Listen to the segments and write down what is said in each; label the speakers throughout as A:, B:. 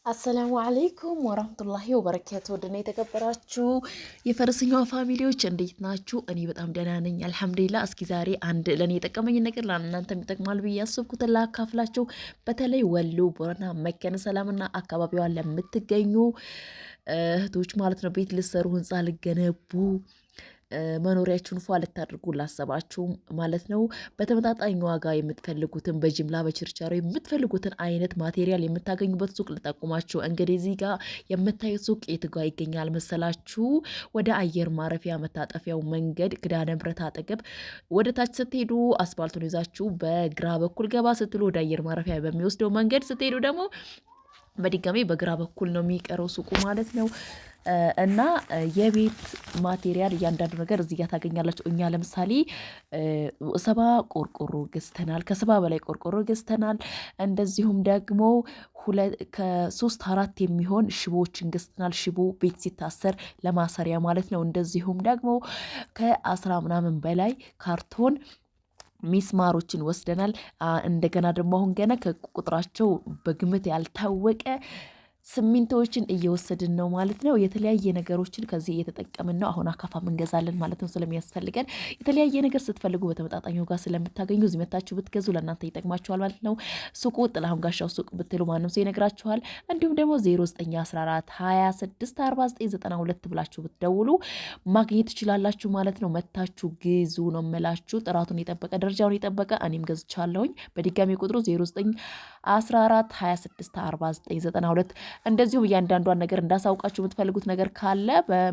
A: አሰላሙ አለይኩም ወራህመቱላሂ ወበረካቱ። ወደኔ የተከበራችሁ የፈረሰኛዋ ፋሚሊዎች እንዴት ናችሁ? እኔ በጣም ደህና ነኝ አልሐምዱሊላህ። እስኪ ዛሬ አንድ ለኔ የጠቀመኝ ነገር ለእናንተም ይጠቅማል ብዬ ያሰብኩትን ላካፍላችሁ። በተለይ ወሎ፣ ቦረና፣ መከነ ሰላምና አካባቢዋ ለምትገኙ እህቶች ማለት ነው፣ ቤት ልትሰሩ፣ ህንፃ ልገነቡ፣ መኖሪያችሁን ፏ ልታደርጉ ላሰባችሁ ማለት ነው፣ በተመጣጣኝ ዋጋ የምትፈልጉትን በጅምላ በችርቻሮ የምትፈልጉትን አይነት ማቴሪያል የምታገኙበት ሱቅ ልጠቁማችሁ። እንግዲህ እዚህ ጋር የምታዩት ሱቅ የት ጋር ይገኛል መሰላችሁ? ወደ አየር ማረፊያ መታጠፊያው መንገድ ክዳነ ብረት አጠገብ ወደ ታች ስትሄዱ አስፋልቱን ይዛችሁ በግራ በኩል ገባ ስትሉ ወደ አየር ማረፊያ በሚወስደው መንገድ ስትሄዱ ደግሞ በድጋሚ በግራ በኩል ነው የሚቀረው ሱቁ ማለት ነው። እና የቤት ማቴሪያል እያንዳንዱ ነገር እዚህ ጋር ታገኛላችሁ። እኛ ለምሳሌ 70 ቆርቆሮ ገዝተናል፣ ከ70 በላይ ቆርቆሮ ገዝተናል። እንደዚሁም ደግሞ ከ3 4 የሚሆን ሽቦዎችን ገዝተናል። ሽቦ ቤት ሲታሰር ለማሰሪያ ማለት ነው። እንደዚሁም ደግሞ ከ10 ምናምን በላይ ካርቶን ሚስማሮችን ወስደናል። እንደገና ደግሞ አሁን ገና ከቁጥራቸው በግምት ያልታወቀ ሲሚንቶዎችን እየወሰድን ነው ማለት ነው። የተለያየ ነገሮችን ከዚህ እየተጠቀምን ነው። አሁን አካፋም እንገዛለን ማለት ነው ስለሚያስፈልገን። የተለያየ ነገር ስትፈልጉ በተመጣጣኝ ዋጋ ስለምታገኙ እዚህ መታችሁ ብትገዙ ለእናንተ ይጠቅማችኋል ማለት ነው። ሱቁ ጥላሁን ጋሻው ሱቅ ብትሉ ማንም ሰው ይነግራችኋል። እንዲሁም ደግሞ 0914 26 49 92 ብላችሁ ብትደውሉ ማግኘት ትችላላችሁ ማለት ነው። መታችሁ ግዙ ነው የምላችሁ። ጥራቱን የጠበቀ ደረጃውን የጠበቀ እኔም ገዝቻለሁኝ። በድጋሚ ቁጥሩ 0914 26 49 92። እንደዚሁም እያንዳንዷን ነገር እንዳሳውቃችሁ የምትፈልጉት ነገር ካለ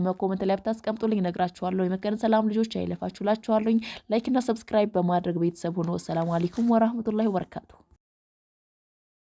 A: በኮመንት ላይ ብታስቀምጡልኝ እነግራችኋለሁ። የመከነ ሰላም ልጆች አይለፋችሁ ላችኋለሁኝ። ላይክ እና ሰብስክራይብ በማድረግ ቤተሰብ ሆኖ። ሰላም አለይኩም ወራህመቱላሂ ወበረካቱ።